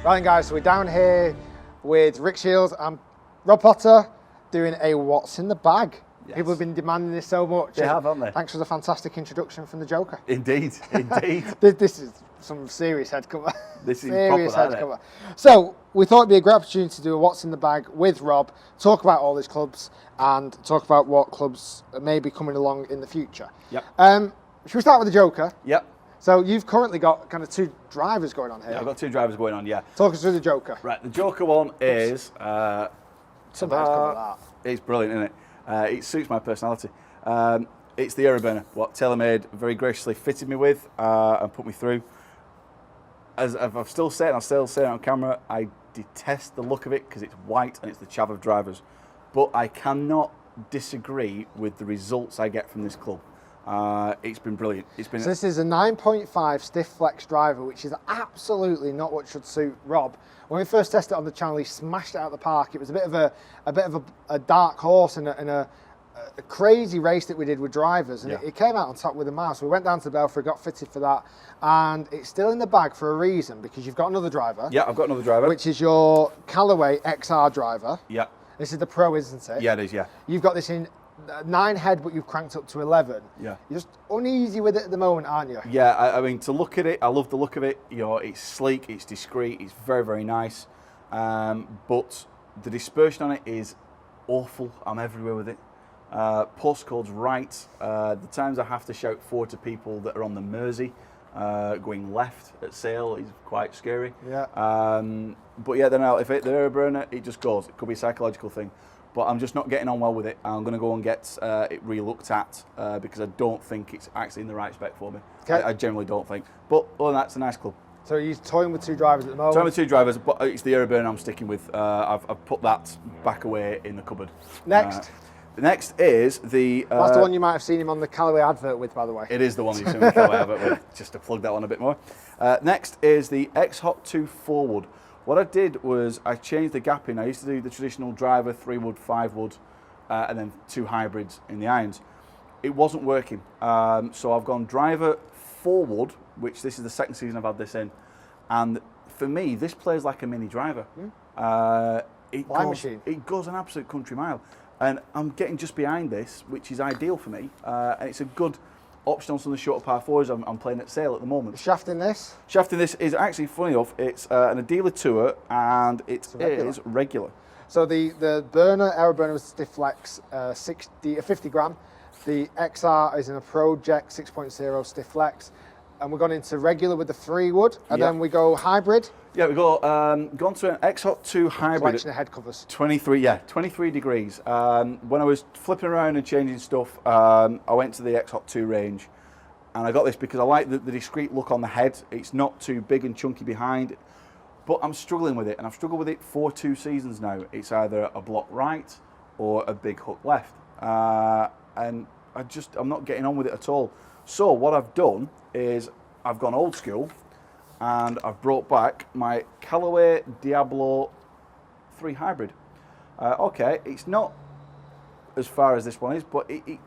Right then guys, so we're down here with Rick Shiels and Rob Potter doing a What's in the Bag. Yes. People have been demanding this so much. They have, haven't they? Thanks for the fantastic introduction from the Joker. Indeed, indeed. This is some serious head cover. This is serious proper, head cover. So we thought it'd be a great opportunity to do a What's in the Bag with Rob, talk about all these clubs and talk about what clubs may be coming along in the future. Yep. Should we start with the Joker? Yep. So you've currently got kind of two drivers going on here. Yeah, I've got two drivers going on, yeah. Talk us through the Joker. Right, the Joker one is... Sometimes come with that. It's brilliant, isn't it? It suits my personality. It's the aero burner, what TaylorMade very graciously fitted me with and put me through. As I've still said, and I'll still say it on camera, I detest the look of it because it's white and it's the chav of drivers. But I cannot disagree with the results I get from this club. It's been brilliant. So this is a 9.5 stiff flex driver, which is absolutely not what should suit Rob. When we first tested it on the channel, he smashed it out of the park. It was a bit of a dark horse in a crazy race that we did with drivers, and it came out on top with a mouse. We went down to Belfry, got fitted for that, and it's still in the bag for a reason, because you've got another driver. Yeah, I've got another driver. Which is your Callaway Xr Driver. Yeah. This is the Pro, isn't it? Yeah, it is, yeah. You've got this in 9 head, but you've cranked up to 11. Yeah. You're just uneasy with it at the moment, aren't you? Yeah, I mean, to look at it, I love the look of it. You know, it's sleek, it's discreet, it's very, very nice. But the dispersion on it is awful. I'm everywhere with it. Postcode's right. The times I have to shout forward to people that are on the Mersey, going left at Sale is quite scary. Yeah. But yeah, then if the air burner, it just goes. It could be a psychological thing. But I'm just not getting on well with it. I'm going to go and get it re-looked at because I don't think it's actually in the right spec for me. Okay. I generally don't think. But other than that, it's a nice club. So you're toying with two drivers at the moment? Toying with two drivers, but it's the air burner I'm sticking with. I've put that back away in the cupboard. Next? Next is the... That's the one you might have seen him on the Callaway advert with, by the way. It is the one you've seen the Callaway advert with, just to plug that one a bit more. Next is the X-Hot 2 4-wood. What I did was I changed the gap in. I used to do the traditional driver, 3-wood, 5-wood, and then 2 hybrids in the irons. It wasn't working. So I've gone driver 4-wood, which this is the second season I've had this in. And for me, this plays like a mini driver. It goes an absolute country mile. And I'm getting just behind this, which is ideal for me. And it's a good option on some of the shorter par 4s I'm playing at Sale at the moment. The shaft in this? Shaft in this is actually, funny enough, it's an Adela Tour and it is regular. So the burner, aero burner with stiff flex, 50 gram. The XR is in a Project 6.0 stiff flex. And we're going into regular with the 3-wood, and then we go hybrid. Yeah, we go gone to an X-Hot 2 hybrid. Collection of head covers. 23 degrees. When I was flipping around and changing stuff, I went to the X-Hot 2 range, and I got this because I like the discreet look on the head. It's not too big and chunky behind, but I'm struggling with it, and I've struggled with it for 2 seasons now. It's either a block right or a big hook left, and I'm not getting on with it at all. So what I've done is I've gone old school and I've brought back my Callaway Diablo 3 hybrid. Okay, it's not as far as this one is, but it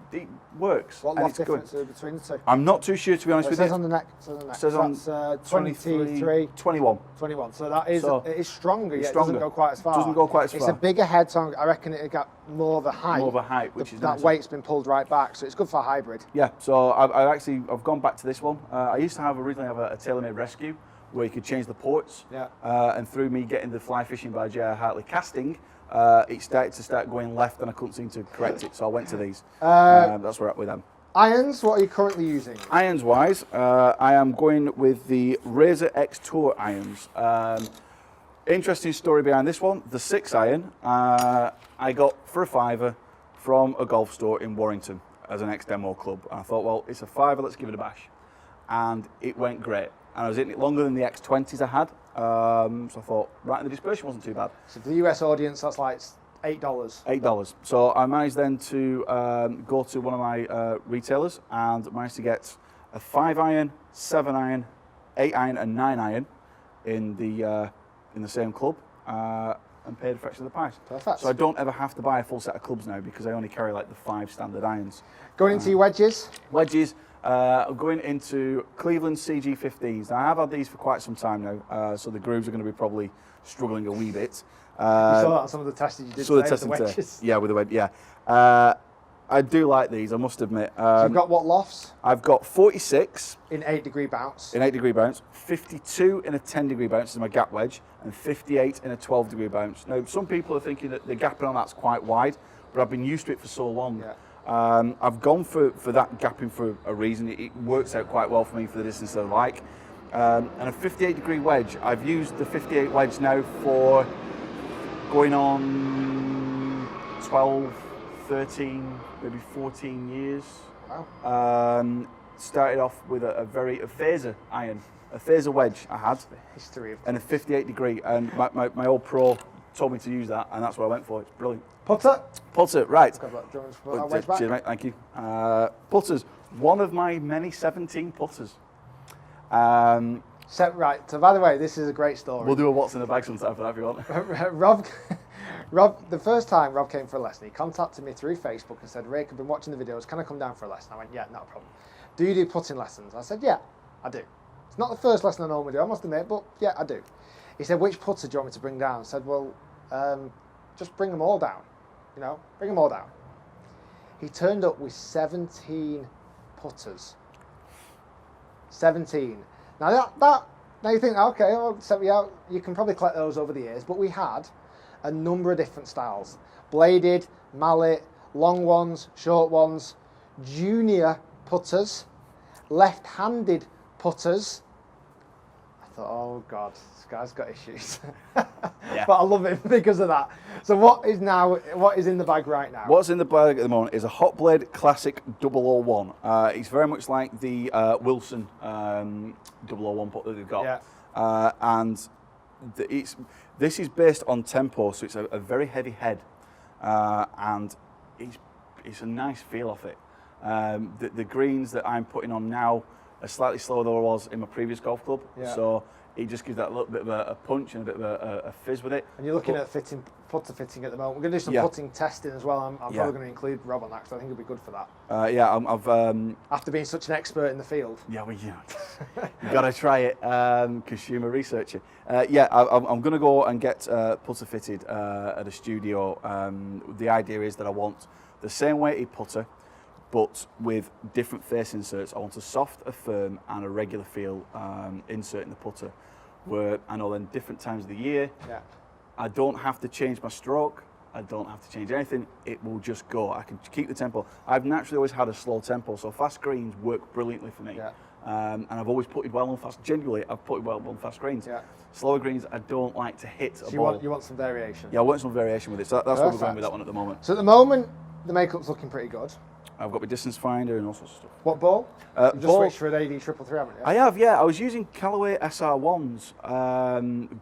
works. What loft difference between the two? I'm not too sure, to be honest with you. It says on the neck. It says on that's 23. 21. 21. So that is, it is stronger, yet it doesn't go quite as far. Doesn't go quite as far. It's a bigger head, so I reckon it'll get more of a height. More of a height, which is nice. That weight's been pulled right back, so it's good for hybrid. Yeah, so I've gone back to this one. I used to originally have a TaylorMade Rescue where you could change the ports. Yeah. And through me getting the fly fishing by J.R. Hartley casting, it started to going left and I couldn't seem to correct it, so I went to these. That's where I'm at with them. Irons, what are you currently using? Irons wise, I am going with the Razor X Tour irons. Interesting story behind this one. The 6 iron I got for a £5 from a golf store in Warrington as an ex-demo club. And I thought, well, it's a £5, let's give it a bash. And it went great. And I was hitting it longer than the X20s I had. So I thought, right, and the dispersion wasn't too bad. So for the US audience, that's like $8. $8. So I managed then to go to one of my retailers and managed to get a 5 iron, 7 iron, 8 iron, and 9 iron in the same club, and paid a fraction of the price. Perfect. So I don't ever have to buy a full set of clubs now because I only carry like the 5 standard irons. Going into your wedges? Wedges. I'm going into Cleveland CG15s. Now, I have had these for quite some time now, so the grooves are going to be probably struggling a wee bit. You saw that on some of the tests you did today with the wedges. Yeah, with the wedge, yeah. I do like these, I must admit. So you've got what lofts? I've got 46. In 8-degree bounce. In 8-degree bounce. 52 in a 10-degree bounce is my gap wedge, and 58 in a 12-degree bounce. Now, some people are thinking that the gapping on that's quite wide, but I've been used to it for so long. Yeah. I've gone for that gapping for a reason. It works out quite well for me for the distance that I like. And a 58-degree wedge. I've used the 58 wedge now for going on 12, 13, maybe 14 years. Wow. Started off with a phaser iron, a phaser wedge I had, history of and a 58-degree, and my old pro told me to use that, and that's what I went for. It's brilliant. Putter? Putter, right. Wedge back. Cheers, mate, thank you. Putters, one of my many 17 putters. Right, so by the way, this is a great story. We'll do a what's in the bag sometime for that if you want. Rob, the first time Rob came for a lesson, he contacted me through Facebook and said, Rick, I've been watching the videos, can I come down for a lesson? I went, yeah, not a problem. Do you do putting lessons? I said, yeah, I do. It's not the first lesson I normally do, I must admit, but yeah, I do. He said, which putter do you want me to bring down? I said, well, just bring them all down, bring them all down. He turned up with 17 putters. 17. Now now you think, okay, well, so you can probably collect those over the years, but we had a number of different styles. Bladed, mallet, long ones, short ones, junior putters, left-handed putters. I thought, oh God, this guy's got issues. Yeah. But I love him because of that. So what is in the bag right now? What's in the bag at the moment is a Hot Blade Classic 001. It's very much like the Wilson 001 putt that they've got. Yeah. And this is based on tempo, so it's a very heavy head, and it's a nice feel off it. The greens that I'm putting on now are slightly slower than I was in my previous golf club, so it just gives that little bit of a punch and a bit of a fizz with it. And you're looking at putter fitting at the moment. We're going to do some putting testing as well. I'm probably going to include Rob on that because I think it'll be good for that. After being such an expert in the field. Yeah, well, you've got to try it, consumer researcher. I'm going to go and get putter fitted at a studio. The idea is that I want the same weighted putter, but with different face inserts. I want a soft, a firm, and a regular feel insert in the putter, where I know then different times of the year, I don't have to change my stroke, I don't have to change anything, it will just go. I can keep the tempo. I've naturally always had a slow tempo, so fast greens work brilliantly for me. And I've always putted well on fast, genuinely, I've putted well on fast greens. Slower greens, I don't like to hit a ball. You want some variation? Yeah, I want some variation with it, so that's where we're going with that one at the moment. So at the moment, the makeup's looking pretty good. I've got my distance finder and all sorts of stuff. What ball? You just switched for an AD 333, haven't you? I have, yeah. I was using Callaway Xr ones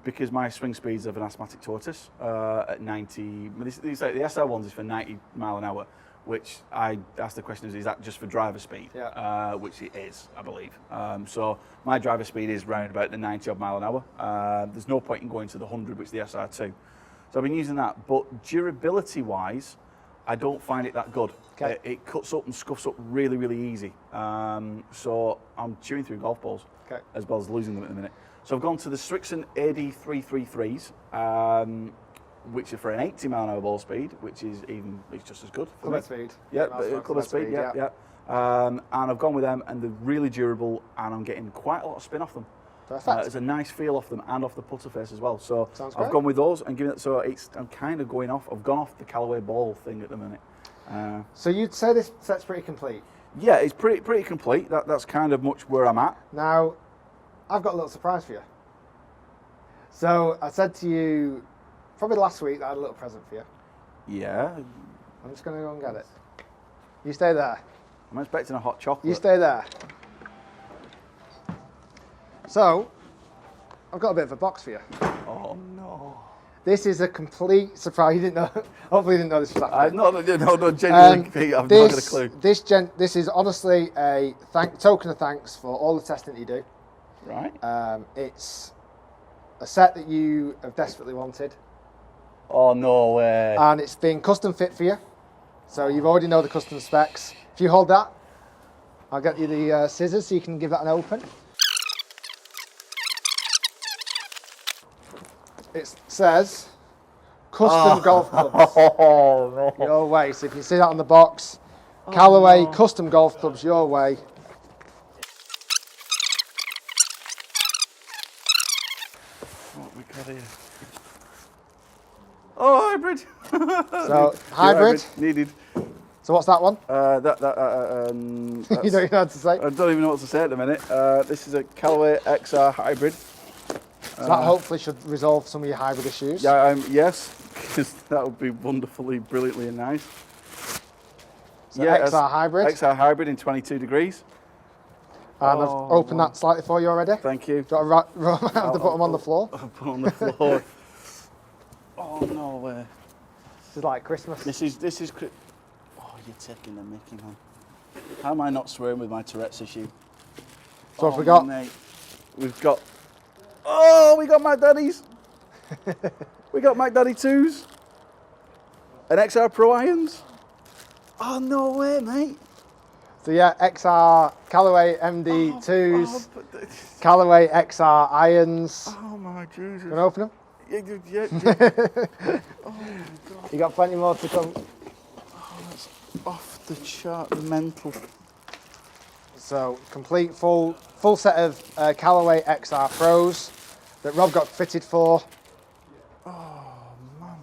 because my swing speeds of an asthmatic tortoise at 90. The Xr ones is for 90 mile an hour, which I asked the question, is that just for driver speed? Which it is, I believe. So my driver speed is round about the 90 odd mile an hour. There's no point in going to the 100, which the SR2. So I've been using that. But durability wise, I don't find it that good. It cuts up and scuffs up really, really easy. So I'm chewing through golf balls as well as losing them at the minute. So I've gone to the Strixon AD 333s, which are for an 80 mile an hour ball speed, which is it's just as good. Club speed. Yeah, club speed, yeah. And I've gone with them, and they're really durable, and I'm getting quite a lot of spin off them. Perfect. There's a nice feel off them and off the putter face as well. So Sounds I've gone with those and given it. So I'm kind of going off. I've gone off the Callaway ball thing at the minute. So you'd say this set's pretty complete? Yeah, it's pretty complete. That's kind of much where I'm at. Now, I've got a little surprise for you. So I said to you probably last week that I had a little present for you. Yeah. I'm just going to go and get it. You stay there. I'm expecting a hot chocolate. You stay there. So, I've got a bit of a box for you. Oh no. This is a complete surprise. You didn't know. Hopefully, you didn't know this was happening. No, genuinely, Pete, I've not got a clue. This is honestly a token of thanks for all the testing that you do. Right. It's a set that you have desperately wanted. Oh no way. And it's been custom fit for you. So you already know the custom specs. If you hold that. I'll get you the scissors so you can give that an open. It says custom golf clubs. Oh, no. Your way. So if you see that on the box, Callaway custom golf clubs your way. What we got here? Oh, hybrid. So hybrid. Needed. So what's that one? You You don't even know what to say. I don't even know what to say at the minute. This is a Callaway Xr Hybrid. So that hopefully should resolve some of your hybrid issues. Yeah, yes, because that would be wonderfully, brilliantly nice. So XR hybrid. XR Hybrid in 22 degrees. And I've opened that slightly for you already. Thank you. Do you want to have to put them on the floor? I'll put on the floor. Oh, no way. This is like Christmas. This is. Oh, you're taking the mickey, man. How am I not swearing with my Tourette's issue? So what have we got? Mate. We've got. Oh, we got Mac Daddies. We got Mac Daddy 2s. And XR Pro irons. Oh, no way, mate. So yeah, XR Callaway MD2s, Callaway XR irons. Oh my Jesus. You want to open them? Yeah. Oh my God. You got plenty more to come. Oh, that's off the chart, mental. So complete full set of Callaway XR Pros that Rob got fitted for. Oh man,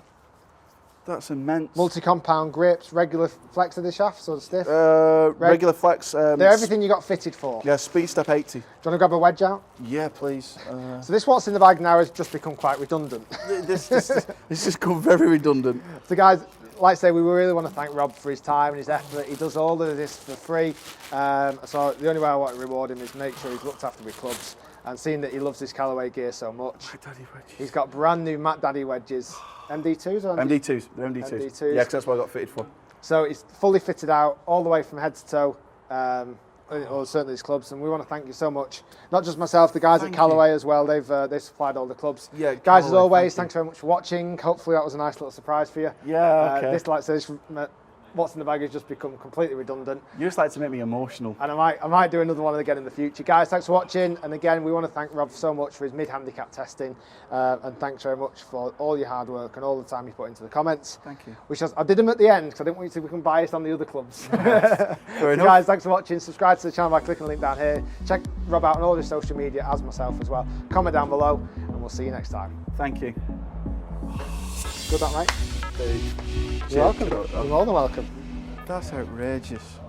that's immense. Multi-compound grips, regular flex of the shaft, so stiff. Regular flex. They're everything you got fitted for. Yeah, speed step 80. Do you want to grab a wedge out? Yeah, please. So this what's in the bag now has just become quite redundant. This has become very redundant. So guys, like I say, we really want to thank Rob for his time and his effort. He does all of this for free. So the only way I want to reward him is make sure he's looked after with clubs. And seeing that he loves his Callaway gear so much. Mac Daddy wedges. He's got brand new Mac Daddy wedges. MD2s or MD2s. They're MD2s. MD2s. Yeah, because that's what I got fitted for. So it's fully fitted out all the way from head to toe. Or certainly his clubs, and we want to thank you so much. Not just myself, the guys at Callaway as well. They've supplied all the clubs. Yeah, guys, as Callaway, always, thanks very much for watching. Hopefully that was a nice little surprise for you. Yeah, okay. This, like I said, what's in the bag has just become completely redundant. You just like to make me emotional. And I might do another one again in the future. Guys, thanks for watching. And again, we want to thank Rob so much for his mid-handicap testing. And thanks very much for all your hard work and all the time you put into the comments. Thank you. I did them at the end because I didn't want you to become biased on the other clubs. Fair enough. Guys, thanks for watching. Subscribe to the channel by clicking the link down here. Check Rob out on all his social media, as myself as well. Comment down below, and we'll see you next time. Thank you. Good that, mate? Dude. You're welcome. You're more than welcome. That's outrageous.